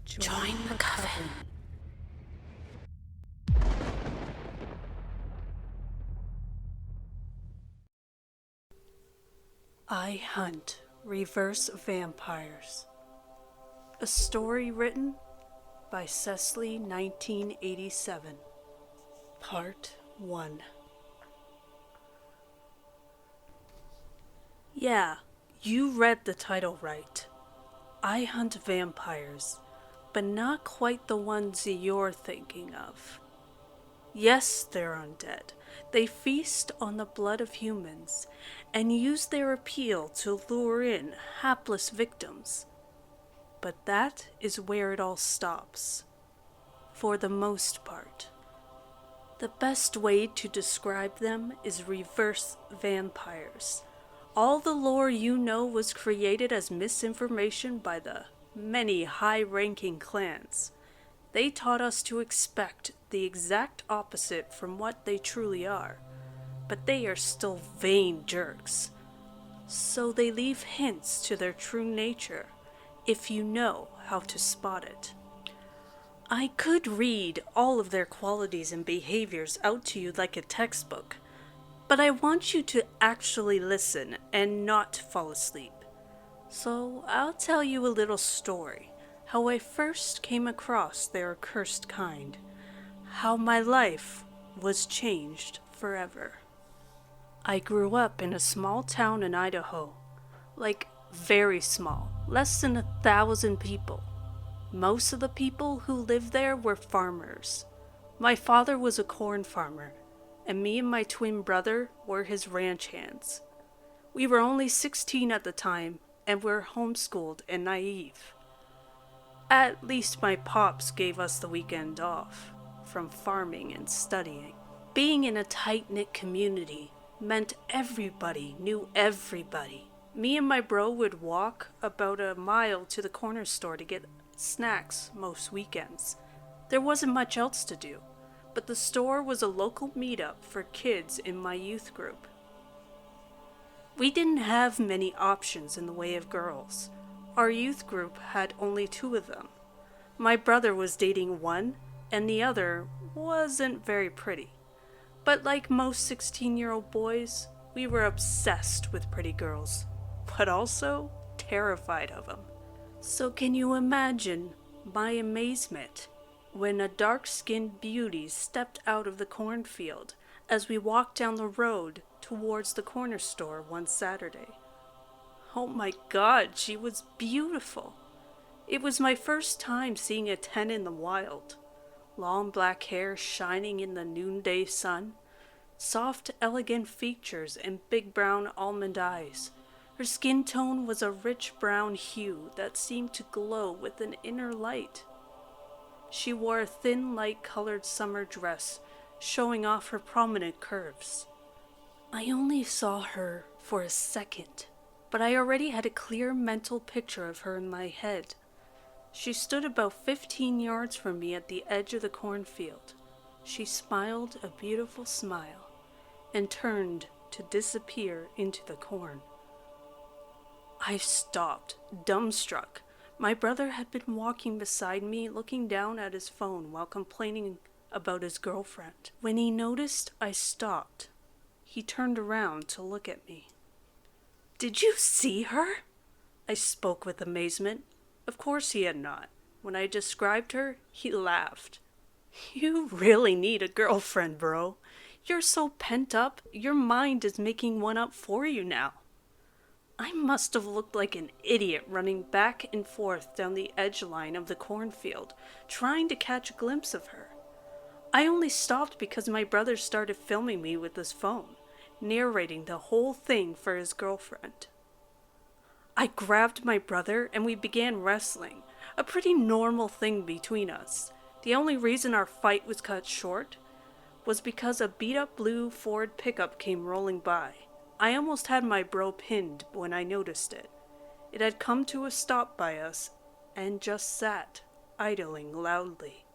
Join the coven. I Hunt Reverse Vampires. A story written by Cecily 1987. Part 1. Yeah, you read the title right. I hunt vampires, but not quite the ones you're thinking of. Yes, they're undead. They feast on the blood of humans and use their appeal to lure in hapless victims. But that is where it all stops. For the most part. The best way to describe them is reverse vampires. All the lore you know was created as misinformation by the many high-ranking clans. They taught us to expect the exact opposite from what they truly are, but they are still vain jerks. So they leave hints to their true nature, if you know how to spot it. I could read all of their qualities and behaviors out to you like a textbook, but I want you to actually listen and not fall asleep. So I'll tell you a little story. How I first came across their accursed kind. How my life was changed forever. I grew up in a small town in Idaho. Like, very small. Less than 1,000 people. Most of the people who lived there were farmers. My father was a corn farmer, and me and my twin brother were his ranch hands. We were only 16 at the time, and were homeschooled and naive. At least my pops gave us the weekend off from farming and studying. Being in a tight-knit community meant everybody knew everybody. Me and my bro would walk about a mile to the corner store to get snacks most weekends. There wasn't much else to do, but the store was a local meetup for kids in my youth group. We didn't have many options in the way of girls. Our youth group had only 2 of them. My brother was dating one, and the other wasn't very pretty. But like most 16-year-old boys, we were obsessed with pretty girls, but also terrified of them. So can you imagine my amazement when a dark-skinned beauty stepped out of the cornfield as we walked down the road towards the corner store one Saturday? Oh my God, she was beautiful. It was my first time seeing a 10 in the wild. Long black hair shining in the noonday sun, soft, elegant features and big brown almond eyes. Her skin tone was a rich brown hue that seemed to glow with an inner light. She wore a thin, light-colored summer dress, showing off her prominent curves. I only saw her for a second, but I already had a clear mental picture of her in my head. She stood about 15 yards from me at the edge of the cornfield. She smiled a beautiful smile and turned to disappear into the corn. I stopped, dumbstruck. My brother had been walking beside me, looking down at his phone while complaining about his girlfriend. When he noticed I stopped, he turned around to look at me. "Did you see her?" I spoke with amazement. Of course he had not. When I described her, he laughed. "You really need a girlfriend, bro. You're so pent up, your mind is making one up for you now." I must have looked like an idiot running back and forth down the edge line of the cornfield, trying to catch a glimpse of her. I only stopped because my brother started filming me with his phone, narrating the whole thing for his girlfriend. I grabbed my brother and we began wrestling, a pretty normal thing between us. The only reason our fight was cut short was because a beat-up blue Ford pickup came rolling by. I almost had my bro pinned when I noticed it. It had come to a stop by us and just sat, idling loudly.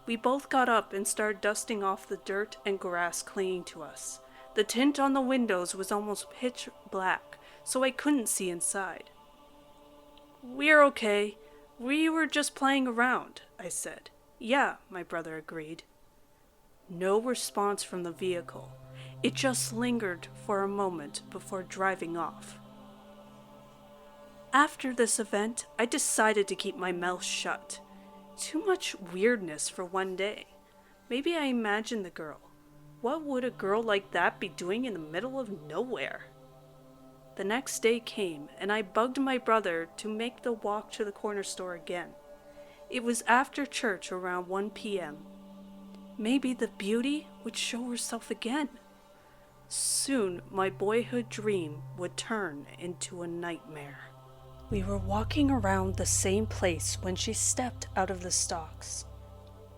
We both got up and started dusting off the dirt and grass clinging to us. The tint on the windows was almost pitch black, so I couldn't see inside. "We're okay. We were just playing around, I said. Yeah, my brother agreed. No response from the vehicle. It just lingered for a moment before driving off. After this event, I decided to keep my mouth shut. Too much weirdness for one day. Maybe I imagined the girl. What would a girl like that be doing in the middle of nowhere? The next day came, and I bugged my brother to make the walk to the corner store again. It was after church around 1 p.m. Maybe the beauty would show herself again. Soon, my boyhood dream would turn into a nightmare. We were walking around the same place when she stepped out of the stocks.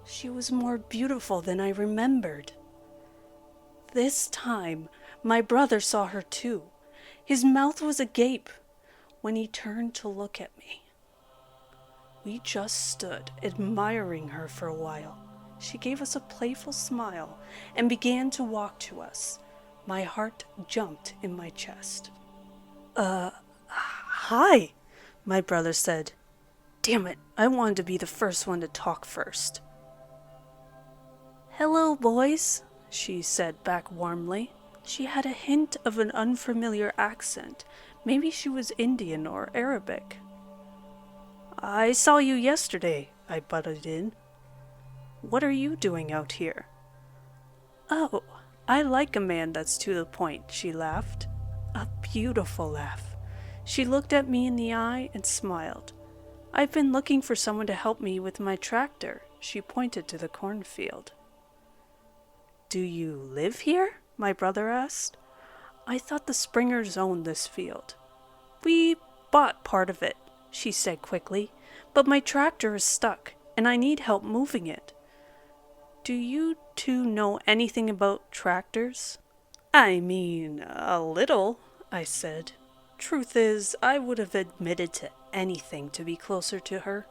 She was more beautiful than I remembered. This time, my brother saw her too. His mouth was agape when he turned to look at me. We just stood admiring her for a while. She gave us a playful smile and began to walk to us. My heart jumped in my chest. Hi, my brother said. Damn it, I wanted to be the first one to talk first. Hello, boys, she said back warmly. She had a hint of an unfamiliar accent. Maybe she was Indian or Arabic. I saw you yesterday, I butted in. What are you doing out here? Oh, I like a man that's to the point, she laughed. A beautiful laugh. She looked at me in the eye and smiled. I've been looking for someone to help me with my tractor. She pointed to the cornfield. Do you live here? My brother asked. I thought the Springers owned this field. We bought part of it, she said quickly, but my tractor is stuck, and I need help moving it. Do you two know anything about tractors? I mean, a little, I said. Truth is, I would have admitted to anything to be closer to her.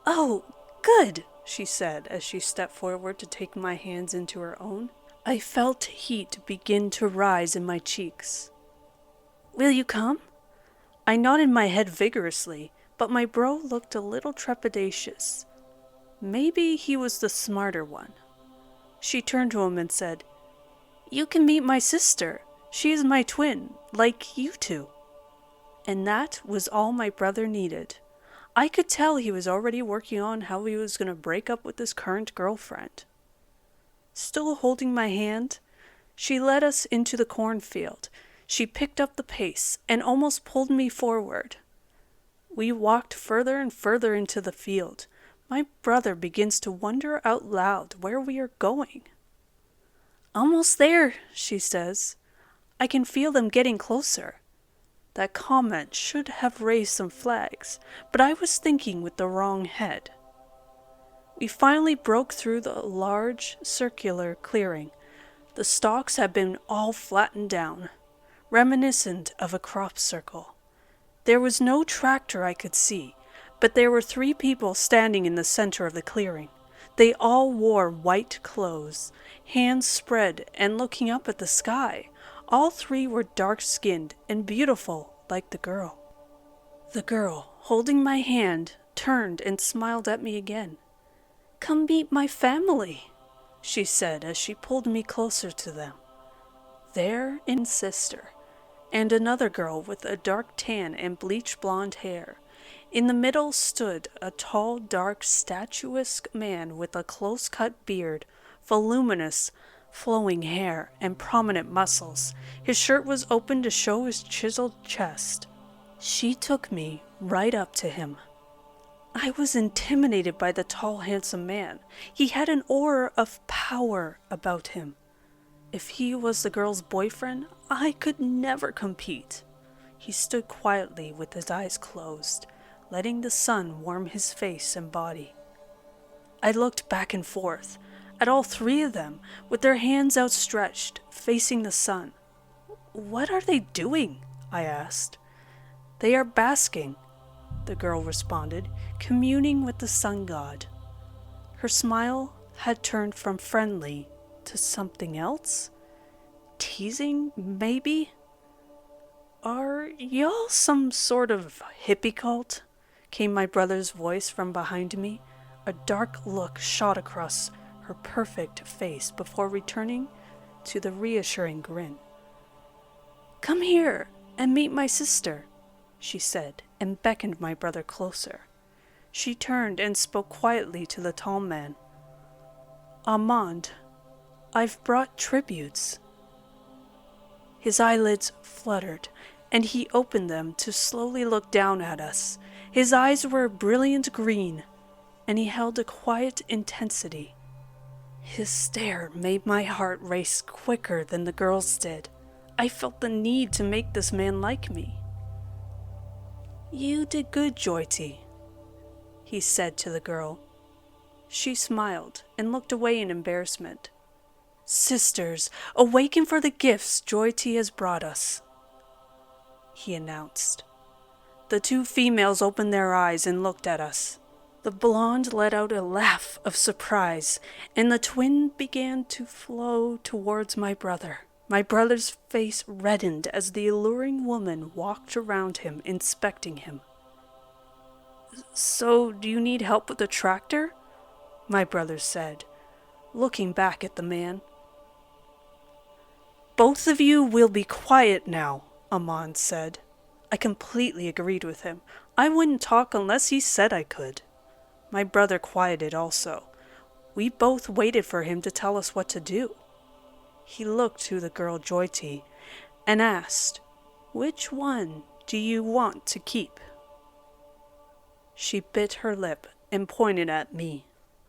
Oh, good, she said as she stepped forward to take my hands into her own. I felt heat begin to rise in my cheeks. Will you come? I nodded my head vigorously, but my bro looked a little trepidatious. Maybe he was the smarter one. She turned to him and said, You can meet my sister. She is my twin, like you two. And that was all my brother needed. I could tell he was already working on how he was going to break up with his current girlfriend. Still holding my hand, she led us into the cornfield. She picked up the pace and almost pulled me forward. We walked further and further into the field. My brother begins to wonder out loud where we are going. Almost there, she says. I can feel them getting closer. That comment should have raised some flags, but I was thinking with the wrong head. We finally broke through the large, circular clearing. The stalks had been all flattened down, reminiscent of a crop circle. There was no tractor I could see, but there were 3 people standing in the center of the clearing. They all wore white clothes, hands spread and looking up at the sky. All 3 were dark-skinned and beautiful like the girl. The girl, holding my hand, turned and smiled at me again. Come meet my family, she said as she pulled me closer to them. There in sister, and another girl with a dark tan and bleach blonde hair. In the middle stood a tall, dark, statuesque man with a close-cut beard, voluminous, flowing hair, and prominent muscles. His shirt was open to show his chiseled chest. She took me right up to him. I was intimidated by the tall, handsome man. He had an aura of power about him. If he was the girl's boyfriend, I could never compete. He stood quietly with his eyes closed, letting the sun warm his face and body. I looked back and forth at all 3 of them, with their hands outstretched, facing the sun. What are they doing? I asked. They are basking, the girl responded, communing with the sun god. Her smile had turned from friendly to something else? Teasing, maybe? Are y'all some sort of hippie cult? came my brother's voice from behind me. A dark look shot across her perfect face before returning to the reassuring grin. "Come here and meet my sister," she said, and beckoned my brother closer. She turned and spoke quietly to the tall man. "Armand, I've brought tributes." His eyelids fluttered, and he opened them to slowly look down at us. His eyes were a brilliant green, and he held a quiet intensity. His stare made my heart race quicker than the girl's did. I felt the need to make this man like me. "You did good, Joyty," he said to the girl. She smiled and looked away in embarrassment. "Sisters, awaken for the gifts Joyty has brought us," he announced. The two females opened their eyes and looked at us. The blonde let out a laugh of surprise, and the twin began to flow towards my brother. My brother's face reddened as the alluring woman walked around him, inspecting him. "So, do you need help with the tractor?" my brother said, looking back at the man. "Both of you will be quiet now," Armand said. I completely agreed with him. I wouldn't talk unless he said I could. My brother quieted also. We both waited for him to tell us what to do. He looked to the girl Joyty and asked, "Which one do you want to keep?" She bit her lip and pointed at me.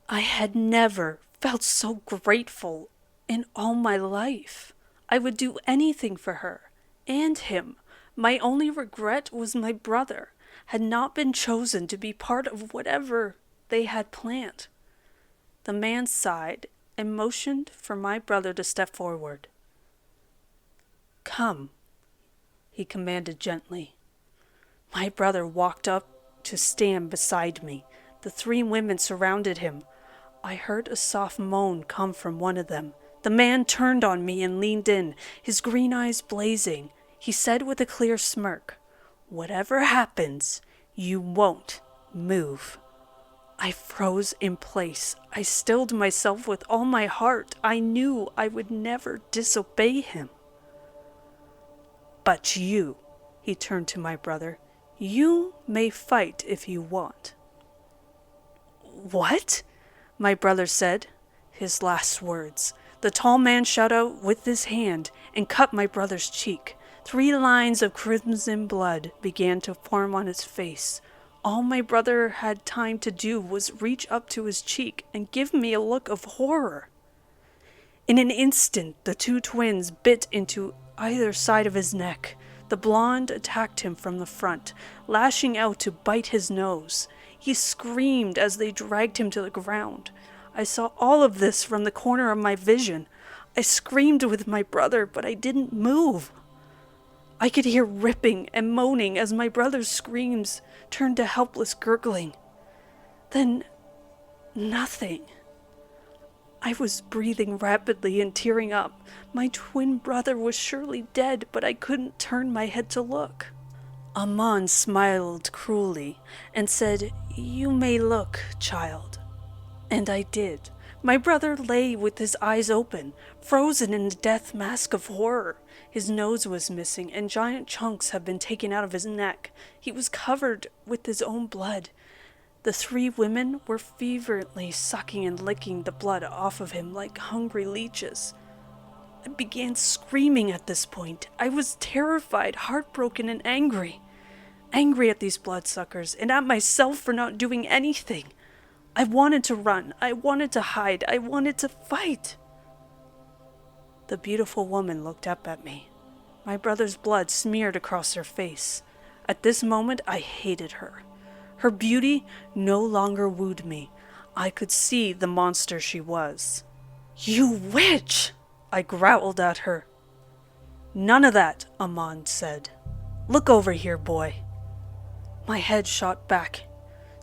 I had never felt so grateful in all my life. I would do anything for her and him. My only regret was my brother had not been chosen to be part of whatever they had planned. The man sighed and motioned for my brother to step forward. "Come," he commanded gently. My brother walked up to stand beside me. The three women surrounded him. I heard a soft moan come from one of them. The man turned on me and leaned in, his green eyes blazing. He said with a clear smirk, "Whatever happens, you won't move." I froze in place. I stilled myself with all my heart. I knew I would never disobey him. "But you," he turned to my brother, "you may fight if you want." "What?" my brother said, his last words. The tall man shot out with his hand and cut my brother's cheek. 3 lines of crimson blood began to form on his face. All my brother had time to do was reach up to his cheek and give me a look of horror. In an instant, the two twins bit into either side of his neck. The blonde attacked him from the front, lashing out to bite his nose. He screamed as they dragged him to the ground. I saw all of this from the corner of my vision. I screamed with my brother, but I didn't move. I could hear ripping and moaning as my brother's screams turned to helpless gurgling. Then, nothing. I was breathing rapidly and tearing up. My twin brother was surely dead, but I couldn't turn my head to look. Armand smiled cruelly and said, "You may look, child." And I did. My brother lay with his eyes open, frozen in the death mask of horror. His nose was missing, and giant chunks had been taken out of his neck. He was covered with his own blood. The 3 women were fervently sucking and licking the blood off of him like hungry leeches. I began screaming at this point. I was terrified, heartbroken, and angry. Angry at these bloodsuckers, and at myself for not doing anything. I wanted to run. I wanted to hide. I wanted to fight. The beautiful woman looked up at me. My brother's blood smeared across her face. At this moment, I hated her. Her beauty no longer wooed me. I could see the monster she was. "You witch!" I growled at her. "None of that," Armand said. "Look over here, boy." My head shot back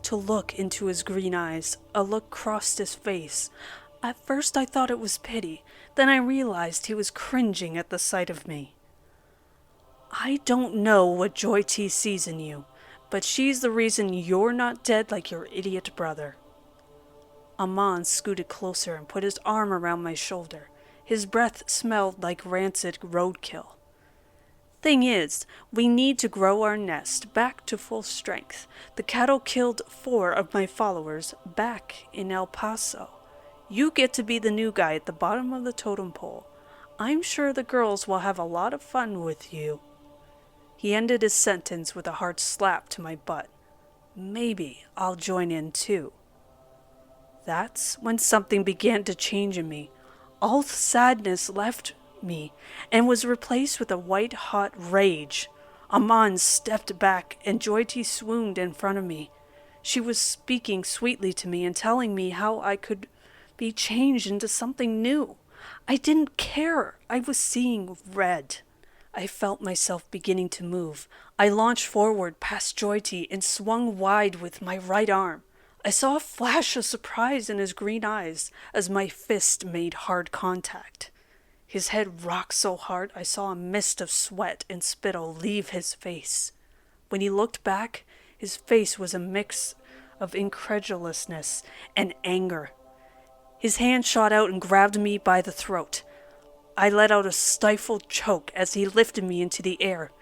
to look into his green eyes. A look crossed his face. At first I thought it was pity. Then I realized he was cringing at the sight of me. "I don't know what Joyty sees in you, but she's the reason you're not dead like your idiot brother. Amon scooted closer and put his arm around my shoulder. His breath smelled like rancid roadkill. Thing is, we need to grow our nest back to full strength. The cattle killed 4 of my followers back in El Paso. You get to be the new guy at the bottom of the totem pole. I'm sure the girls will have a lot of fun with you. He ended his sentence with a hard slap to my butt. Maybe I'll join in too. That's when something began to change in me. All the sadness left me and was replaced with a white-hot rage. Amon stepped back and Joyty swooned in front of me. She was speaking sweetly to me and telling me how I could be changed into something new. I didn't care. I was seeing red. I felt myself beginning to move. I launched forward past Joyty and swung wide with my right arm. I saw a flash of surprise in his green eyes as my fist made hard contact. His head rocked so hard I saw a mist of sweat and spittle leave his face. When he looked back, his face was a mix of incredulousness and anger. His hand shot out and grabbed me by the throat. I let out a stifled choke as he lifted me into the air.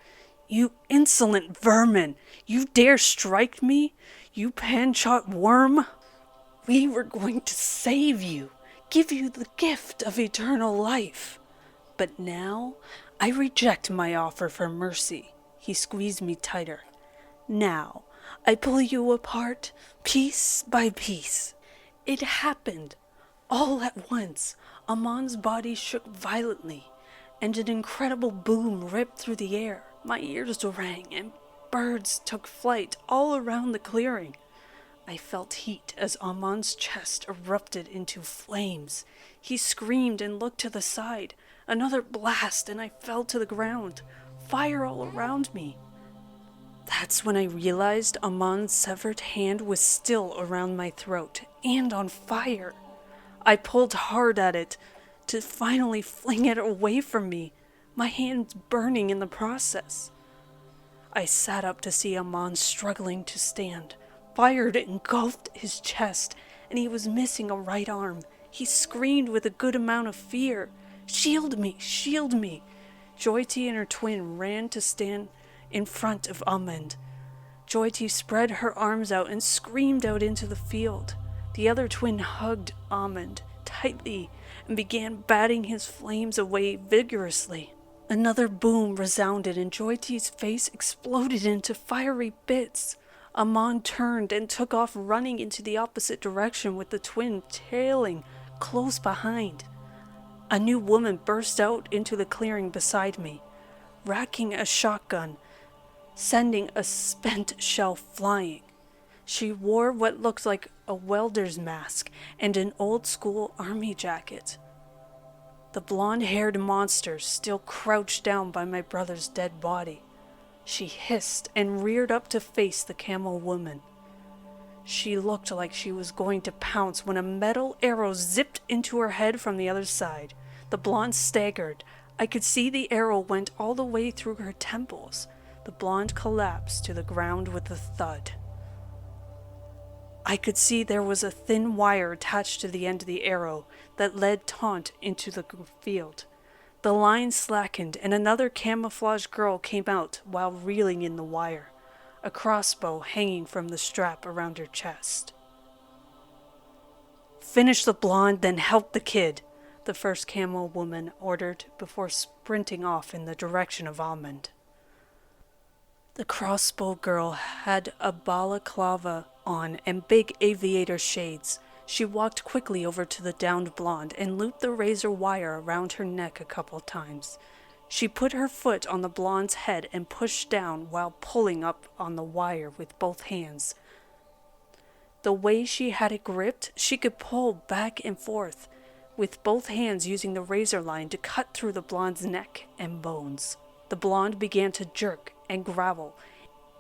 "You insolent vermin! You dare strike me? You pan-shot worm! We were going to save you, give you the gift of eternal life. But now, I reject my offer for mercy." He squeezed me tighter. "Now, I pull you apart, piece by piece." It happened. All at once, Amon's body shook violently, and an incredible boom ripped through the air. My ears rang, and birds took flight all around the clearing. I felt heat as Amon's chest erupted into flames. He screamed and looked to the side. Another blast, and I fell to the ground. Fire all around me. That's when I realized Amon's severed hand was still around my throat, and on fire. I pulled hard at it to finally fling it away from me, my hands burning in the process. I sat up to see Amon struggling to stand. Fire engulfed his chest, and he was missing a right arm. He screamed with a good amount of fear. "Shield me! Shield me!" Joyty and her twin ran to stand in front of Amon. Joyty spread her arms out and screamed out into the field. The other twin hugged Amon tightly and began batting his flames away vigorously. Another boom resounded and Joyty's face exploded into fiery bits. Amon turned and took off running into the opposite direction with the twin trailing close behind. A new woman burst out into the clearing beside me, racking a shotgun, sending a spent shell flying. She wore what looked like a welder's mask and an old-school army jacket. The blonde-haired monster still crouched down by my brother's dead body. She hissed and reared up to face the camel woman. She looked like she was going to pounce when a metal arrow zipped into her head from the other side. The blonde staggered. I could see the arrow went all the way through her temples. The blonde collapsed to the ground with a thud. I could see there was a thin wire attached to the end of the arrow that led taut into the field. The line slackened and another camouflaged girl came out while reeling in the wire, a crossbow hanging from the strap around her chest. "Finish the blonde, then help the kid," the first camel woman ordered before sprinting off in the direction of Almond. The crossbow girl had a balaclava on and big aviator shades. She walked quickly over to the downed blonde and looped the razor wire around her neck a couple times. She put her foot on the blonde's head and pushed down while pulling up on the wire with both hands. The way she had it gripped, she could pull back and forth, with both hands using the razor line to cut through the blonde's neck and bones. The blonde began to jerk and growl,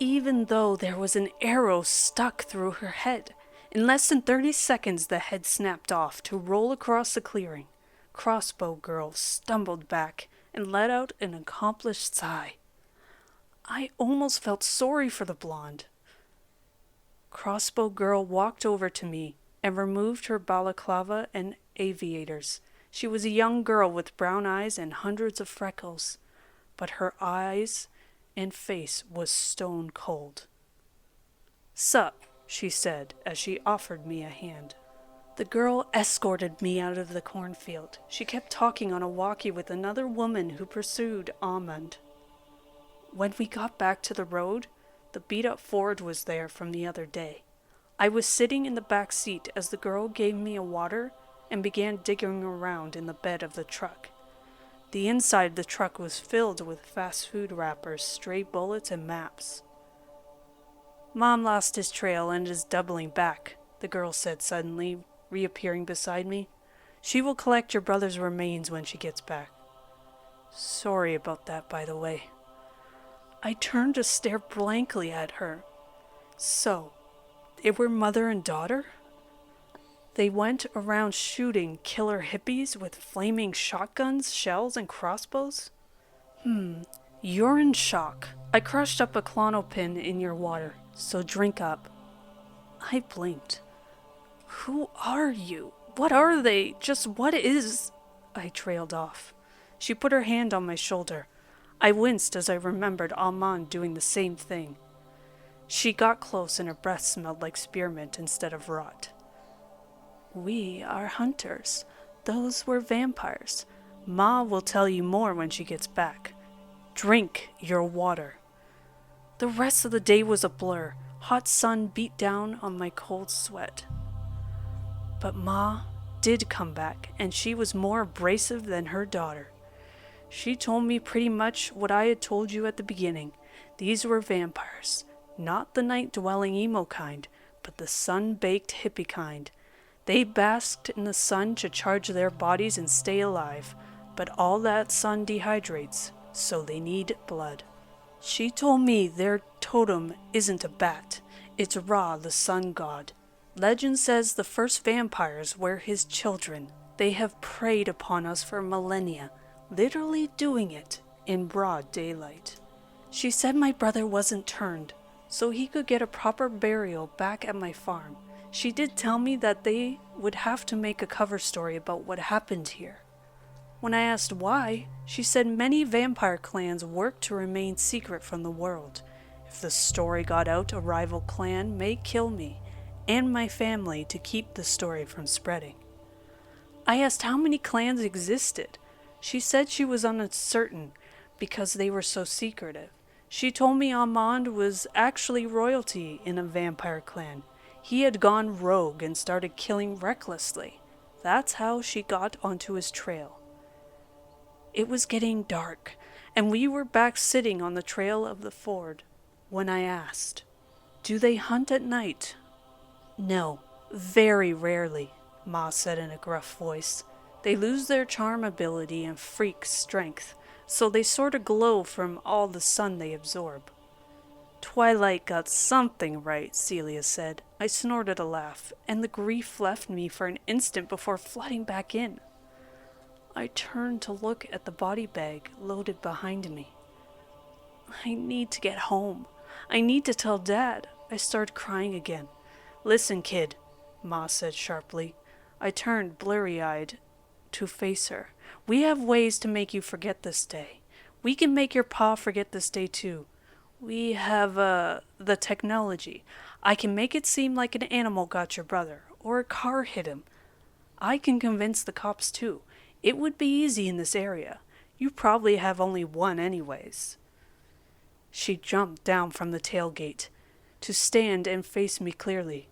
even though there was an arrow stuck through her head. In less than 30 seconds, the head snapped off to roll across the clearing. Crossbow girl stumbled back and let out an accomplished sigh. I almost felt sorry for the blonde. crossbow girl walked over to me and removed her balaclava and aviators. She was a young girl with brown eyes and hundreds of freckles, but her eyes and face was stone cold. "Sup," she said as she offered me a hand. The girl escorted me out of the cornfield. She kept talking on a walkie with another woman who pursued Almond. When we got back to the road, the beat-up Ford was there from the other day. I was sitting in the back seat as the girl gave me a water and began digging around in the bed of the truck. The inside of the truck was filled with fast food wrappers, stray bullets, and maps. "Mom lost his trail and is doubling back," the girl said suddenly, reappearing beside me. "She will collect your brother's remains when she gets back." "Sorry about that, by the way." I turned to stare blankly at her. So, they were mother and daughter? They went around shooting killer hippies with flaming shotguns, shells, and crossbows? You're in shock. I crushed up a clonopin in your water, so drink up. I blinked. Who are you? What are they? Just what is... I trailed off. She put her hand on my shoulder. I winced as I remembered Almond doing the same thing. She got close and her breath smelled like spearmint instead of rot. "We are hunters. Those were vampires. Ma will tell you more when she gets back. Drink your water." The rest of the day was a blur. Hot sun beat down on my cold sweat. But Ma did come back, and she was more abrasive than her daughter. She told me pretty much what I had told you at the beginning. These were vampires. Not the night-dwelling emo kind, but the sun-baked hippie kind. They basked in the sun to charge their bodies and stay alive, but all that sun dehydrates, so they need blood. She told me their totem isn't a bat, it's Ra, the sun god. Legend says the first vampires were his children. They have preyed upon us for millennia, literally doing it in broad daylight. She said my brother wasn't turned, so he could get a proper burial back at my farm. She did tell me that they would have to make a cover story about what happened here. When I asked why, she said many vampire clans work to remain secret from the world. If the story got out, a rival clan may kill me and my family to keep the story from spreading. I asked how many clans existed. She said she was uncertain because they were so secretive. She told me Armand was actually royalty in a vampire clan. He had gone rogue and started killing recklessly. That's how she got onto his trail. It was getting dark, and we were back sitting on the trail of the ford when I asked, "Do they hunt at night?" "No, very rarely," Ma said in a gruff voice. "They lose their charm ability and freak strength, so they sort of glow from all the sun they absorb." "Twilight got something right," Celia said. I snorted a laugh, and the grief left me for an instant before flooding back in. I turned to look at the body bag loaded behind me. I need to get home. I need to tell Dad. I started crying again. "Listen, kid," Ma said sharply. I turned blurry-eyed to face her. "We have ways to make you forget this day. We can make your pa forget this day too. We have, the technology. I can make it seem like an animal got your brother, or a car hit him. I can convince the cops too. It would be easy in this area. You probably have only one anyways." She jumped down from the tailgate to stand and face me clearly.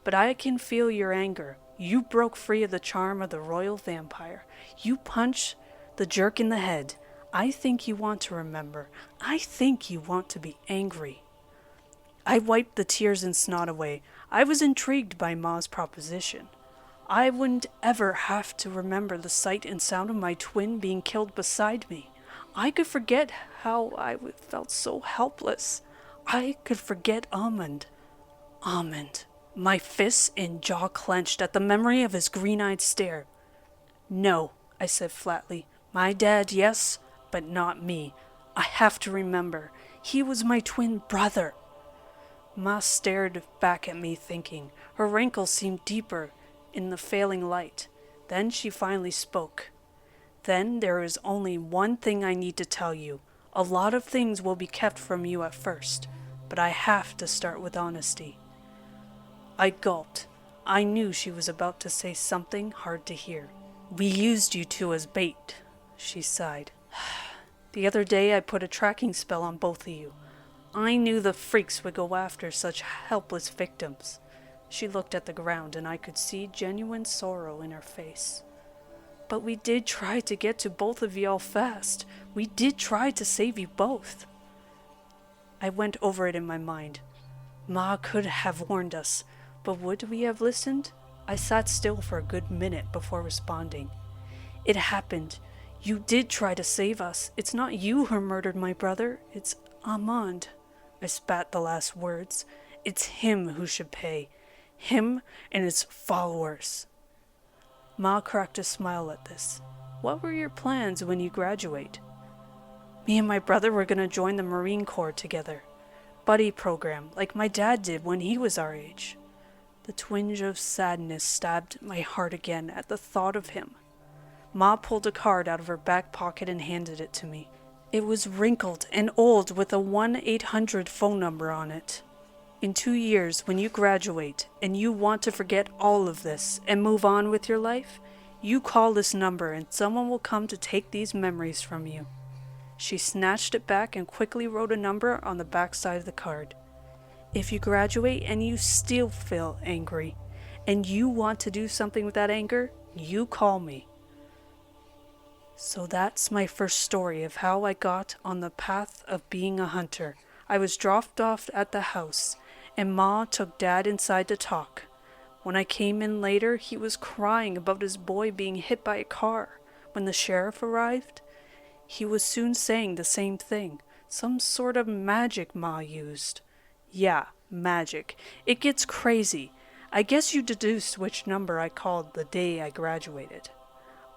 "But I can feel your anger. You broke free of the charm of the royal vampire. You punched the jerk in the head. I think you want to remember. I think you want to be angry." I wiped the tears and snot away. I was intrigued by Ma's proposition. I wouldn't ever have to remember the sight and sound of my twin being killed beside me. I could forget how I felt so helpless. I could forget Almond. Almond. My fists and jaw clenched at the memory of his green-eyed stare. "No," I said flatly. "My dad, yes, but not me. I have to remember. He was my twin brother." Ma stared back at me thinking. Her wrinkles seemed deeper in the failing light. Then she finally spoke. Then there is only one thing I need to tell you. A lot of things will be kept from you at first, but I have to start with honesty. I gulped. I knew she was about to say something hard to hear. We used you two as bait, she sighed. The other day I put a tracking spell on both of you. I knew the freaks would go after such helpless victims. She looked at the ground and I could see genuine sorrow in her face. But we did try to get to both of y'all fast. We did try to save you both. I went over it in my mind. Ma could have warned us, but would we have listened? I sat still for a good minute before responding. It happened. You did try to save us. It's not you who murdered my brother. It's Armand. I spat the last words. It's him who should pay. Him and his followers. Ma cracked a smile at this. What were your plans when you graduate? Me and my brother were going to join the Marine Corps together. Buddy program, like my dad did when he was our age. The twinge of sadness stabbed my heart again at the thought of him. Ma pulled a card out of her back pocket and handed it to me. It was wrinkled and old with a 1-800 phone number on it. In 2 years, when you graduate and you want to forget all of this and move on with your life, you call this number and someone will come to take these memories from you. She snatched it back and quickly wrote a number on the back side of the card. If you graduate and you still feel angry and you want to do something with that anger, you call me. So that's my first story of how I got on the path of being a hunter. I was dropped off at the house, and Ma took Dad inside to talk. When I came in later, he was crying about his boy being hit by a car. When the sheriff arrived, he was soon saying the same thing. Some sort of magic Ma used. Yeah, magic. It gets crazy. I guess you deduced which number I called the day I graduated.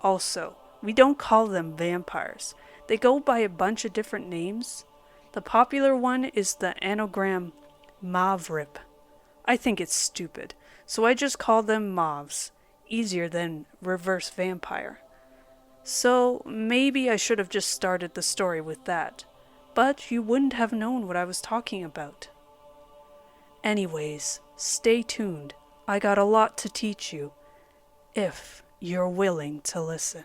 Also, we don't call them vampires. They go by a bunch of different names. The popular one is the anagram Mavrip. I think it's stupid, so I just call them Mavs. Easier than reverse vampire. So maybe I should have just started the story with that. But you wouldn't have known what I was talking about. Anyways, stay tuned. I got a lot to teach you, if you're willing to listen.